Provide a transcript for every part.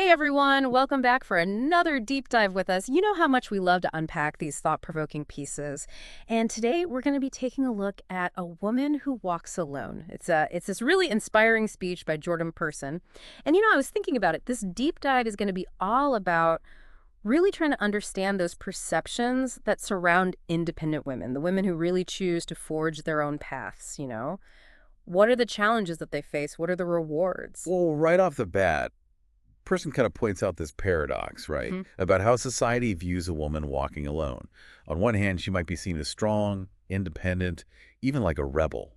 Hey everyone, welcome back for another deep dive with us. You know how much we love to unpack these thought-provoking pieces. And today we're going to be taking a look at A Woman Who Walks Alone. It's this really inspiring speech by Jordan Peterson. And I was thinking about it. This deep dive is going to be all about really trying to understand those perceptions that surround independent women, the women who really choose to forge their own paths. What are the challenges that they face? What are the rewards? Well, right off the bat, person kind of points out this paradox, right, about how society views a woman walking alone. On one hand, she might be seen as strong, independent, even like a rebel,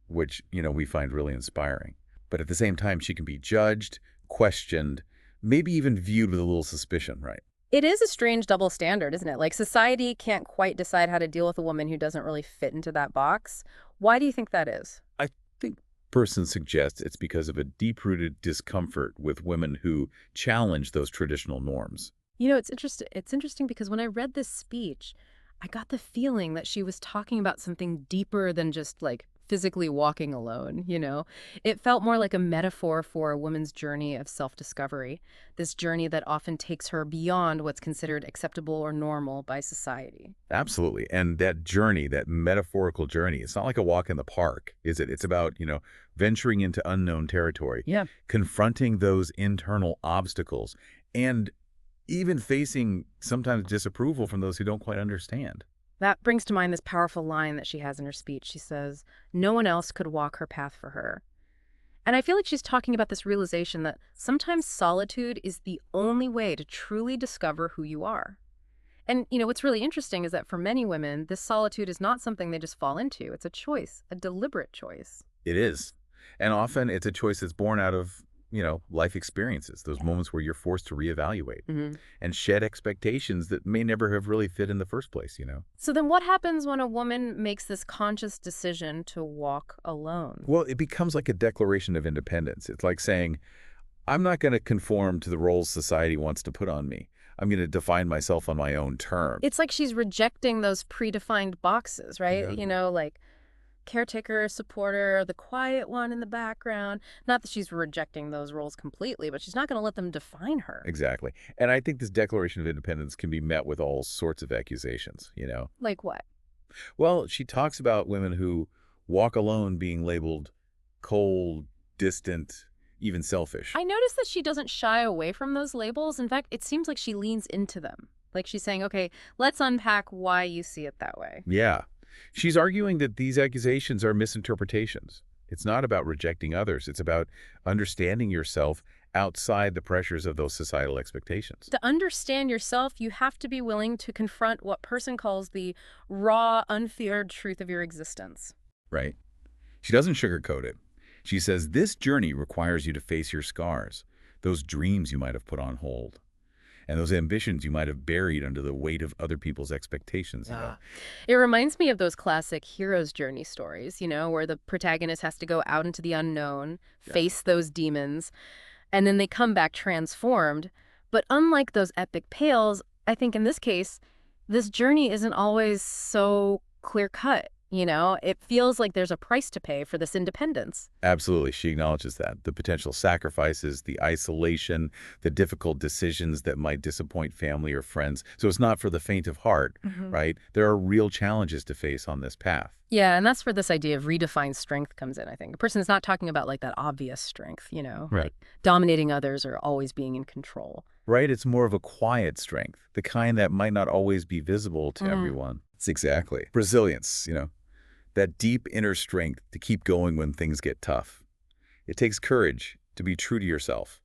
which, we find really inspiring. But at the same time, she can be judged, questioned, maybe even viewed with a little suspicion, right? It is a strange double standard, isn't it? Like society can't quite decide how to deal with a woman who doesn't really fit into that box. Why do you think that is? I think person suggests it's because of a deep-rooted discomfort with women who challenge those traditional norms. It's interesting. It's interesting because when I read this speech, I got the feeling that she was talking about something deeper than just like physically walking alone. It felt more like a metaphor for a woman's journey of self-discovery, this journey that often takes her beyond what's considered acceptable or normal by society. Absolutely. And that journey, that metaphorical journey, it's not like a walk in the park, is it? It's about, venturing into unknown territory, Yeah. confronting those internal obstacles, and even facing sometimes disapproval from those who don't quite understand. That brings to mind this powerful line that she has in her speech. She says, "No one else could walk her path for her." And I feel like she's talking about this realization that sometimes solitude is the only way to truly discover who you are. And, what's really interesting is that for many women, this solitude is not something they just fall into. It's a choice, a deliberate choice. It is. And often it's a choice that's born out of, life experiences, those moments where you're forced to reevaluate and shed expectations that may never have really fit in the first place. So then what happens when a woman makes this conscious decision to walk alone? Well, it becomes like a declaration of independence. It's like saying, I'm not going to conform to the roles society wants to put on me. I'm going to define myself on my own terms. It's like she's rejecting those predefined boxes, right? Like caretaker, supporter, the quiet one in the background. Not that she's rejecting those roles completely, but she's not going to let them define her. Exactly. And I think this declaration of independence can be met with all sorts of accusations. Like what? Well, she talks about women who walk alone being labeled cold, distant, even selfish. I noticed that she doesn't shy away from those labels. In fact, it seems like she leans into them. Like she's saying, okay, let's unpack why you see it that way. Yeah. She's arguing that these accusations are misinterpretations. It's not about rejecting others. It's about understanding yourself outside the pressures of those societal expectations. To understand yourself, you have to be willing to confront what person calls the raw, unfeared truth of your existence. Right? She doesn't sugarcoat it. She says this journey requires you to face your scars, those dreams you might have put on hold, and those ambitions you might have buried under the weight of other people's expectations. It reminds me of those classic hero's journey stories, where the protagonist has to go out into the unknown, face those demons, and then they come back transformed. But unlike those epic tales, I think in this case, this journey isn't always so clear-cut. It feels like there's a price to pay for this independence. Absolutely. She acknowledges that. The potential sacrifices, the isolation, the difficult decisions that might disappoint family or friends. So it's not for the faint of heart, right? There are real challenges to face on this path. Yeah, and that's where this idea of redefined strength comes in, I think. A person is not talking about like that obvious strength, like dominating others or always being in control. Right? It's more of a quiet strength, the kind that might not always be visible to everyone. It's exactly. Resilience, that deep inner strength to keep going when things get tough. It takes courage to be true to yourself,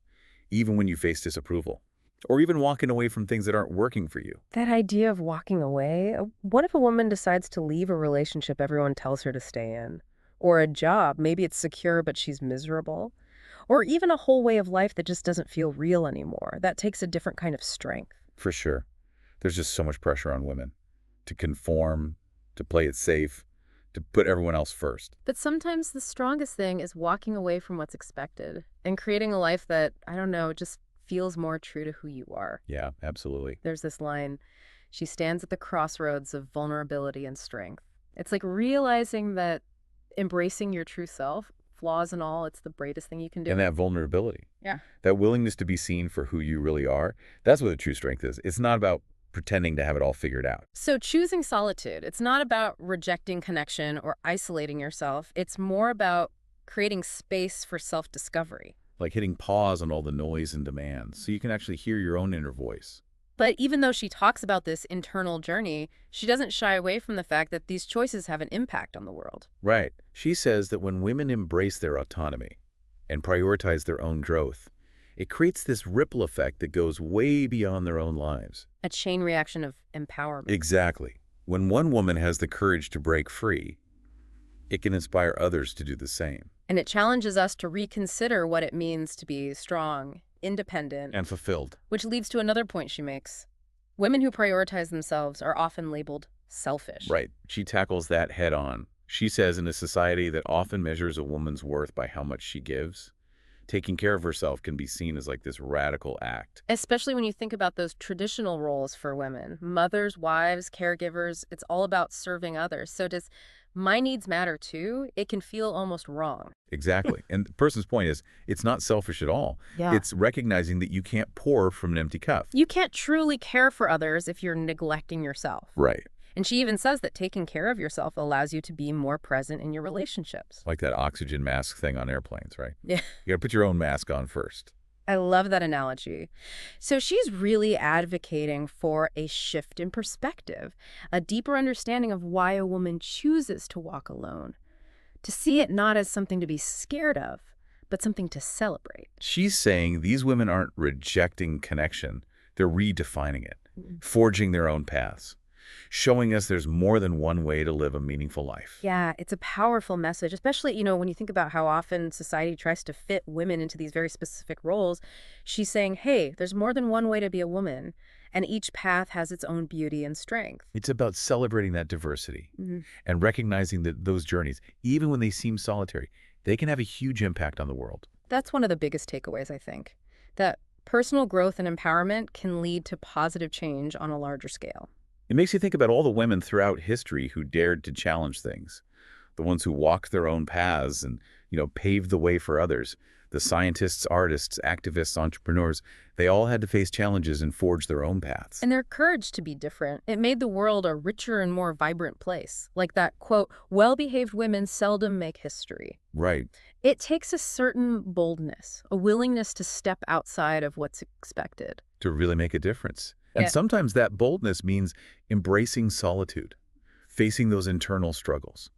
even when you face disapproval, or even walking away from things that aren't working for you. That idea of walking away, what if a woman decides to leave a relationship everyone tells her to stay in? Or a job, maybe it's secure but she's miserable? Or even a whole way of life that just doesn't feel real anymore? That takes a different kind of strength. For sure. There's just so much pressure on women to conform, to play it safe, to put everyone else first. But sometimes the strongest thing is walking away from what's expected and creating a life that, I don't know, just feels more true to who you are. Yeah, absolutely. There's this line, she stands at the crossroads of vulnerability and strength. It's like realizing that embracing your true self flaws and all, it's the bravest thing you can And do. that vulnerability, Yeah. that willingness to be seen for who you really are, that's what the true strength is. It's not about pretending to have it all figured out. So choosing solitude, it's not about rejecting connection or isolating yourself. It's more about creating space for self-discovery. Like hitting pause on all the noise and demands so you can actually hear your own inner voice. But even though she talks about this internal journey, she doesn't shy away from the fact that these choices have an impact on the world. Right. She says that when women embrace their autonomy and prioritize their own growth, it creates this ripple effect that goes way beyond their own lives. A chain reaction of empowerment. Exactly. When one woman has the courage to break free, it can inspire others to do the same. And it challenges us to reconsider what it means to be strong, independent, And fulfilled. which leads to another point she makes. Women who prioritize themselves are often labeled selfish. Right. She tackles that head on. She says in a society that often measures a woman's worth by how much she gives, taking care of herself can be seen as like this radical act. Especially when you think about those traditional roles for women. Mothers, wives, caregivers, it's all about serving others. So does my needs matter too? It can feel almost wrong. Exactly. And the person's point is, it's not selfish at all. Yeah. It's recognizing that you can't pour from an empty cup. You can't truly care for others if you're neglecting yourself. Right. And she even says that taking care of yourself allows you to be more present in your relationships. Like that oxygen mask thing on airplanes, right? Yeah. You got to put your own mask on first. I love that analogy. So she's really advocating for a shift in perspective, a deeper understanding of why a woman chooses to walk alone, to see it not as something to be scared of, but something to celebrate. She's saying these women aren't rejecting connection. They're redefining it, forging their own paths, showing us there's more than one way to live a meaningful life. Yeah, it's a powerful message, especially, when you think about how often society tries to fit women into these very specific roles. She's saying, hey, there's more than one way to be a woman, and each path has its own beauty and strength. It's about celebrating that diversity Mm-hmm. and recognizing that those journeys, even when they seem solitary, they can have a huge impact on the world. That's one of the biggest takeaways, I think, that personal growth and empowerment can lead to positive change on a larger scale. It makes you think about all the women throughout history who dared to challenge things, the ones who walked their own paths and, paved the way for others. The scientists, artists, activists, entrepreneurs, they all had to face challenges and forge their own paths. And their courage to be different, it made the world a richer and more vibrant place. Like that quote, well-behaved women seldom make history. Right. It takes a certain boldness, a willingness to step outside of what's expected. To really make a difference. And Yeah. sometimes that boldness means embracing solitude, facing those internal struggles,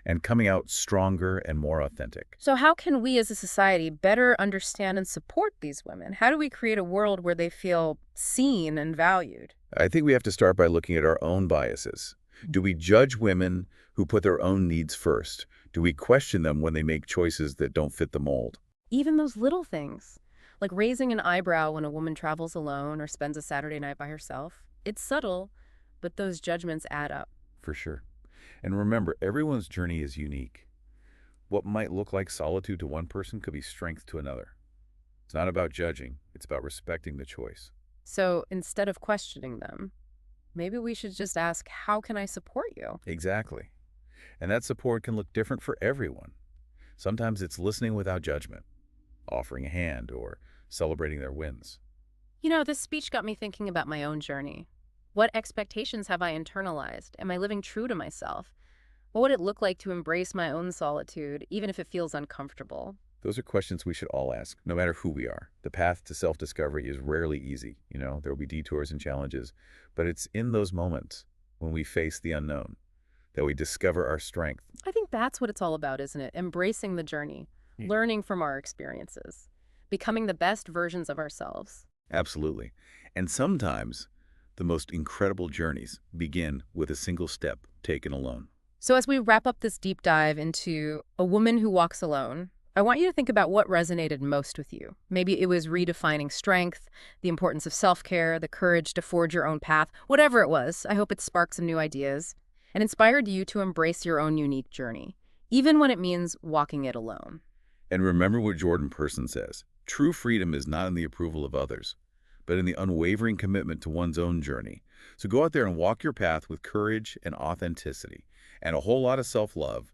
and coming out stronger and more authentic. So how can we as a society better understand and support these women? How do we create a world where they feel seen and valued? I think we have to start by looking at our own biases. Do we judge women who put their own needs first? Do we question them when they make choices that don't fit the mold? Even those little things, like raising an eyebrow when a woman travels alone or spends a Saturday night by herself. It's subtle, but those judgments add up. For sure. And remember, everyone's journey is unique. What might look like solitude to one person could be strength to another. It's not about judging. It's about respecting the choice. So instead of questioning them, maybe we should just ask, how can I support you? Exactly. And that support can look different for everyone. Sometimes it's listening without judgment, offering a hand, or celebrating their wins. This speech got me thinking about my own journey. What expectations have I internalized? Am I living true to myself? What would it look like to embrace my own solitude, even if it feels uncomfortable? Those are questions we should all ask, no matter who we are. The path to self-discovery is rarely easy. There will be detours and challenges, but it's in those moments when we face the unknown that we discover our strength. I think that's what it's all about, isn't it? Embracing the journey, learning from our experiences, becoming the best versions of ourselves. Absolutely. And sometimes the most incredible journeys begin with a single step taken alone. So as we wrap up this deep dive into a woman who walks alone, I want you to think about what resonated most with you. Maybe it was redefining strength, the importance of self-care, the courage to forge your own path, whatever it was. I hope it sparked some new ideas and inspired you to embrace your own unique journey, even when it means walking it alone. And remember what Jordan Peterson says, true freedom is not in the approval of others, but in the unwavering commitment to one's own journey. So go out there and walk your path with courage and authenticity and a whole lot of self-love,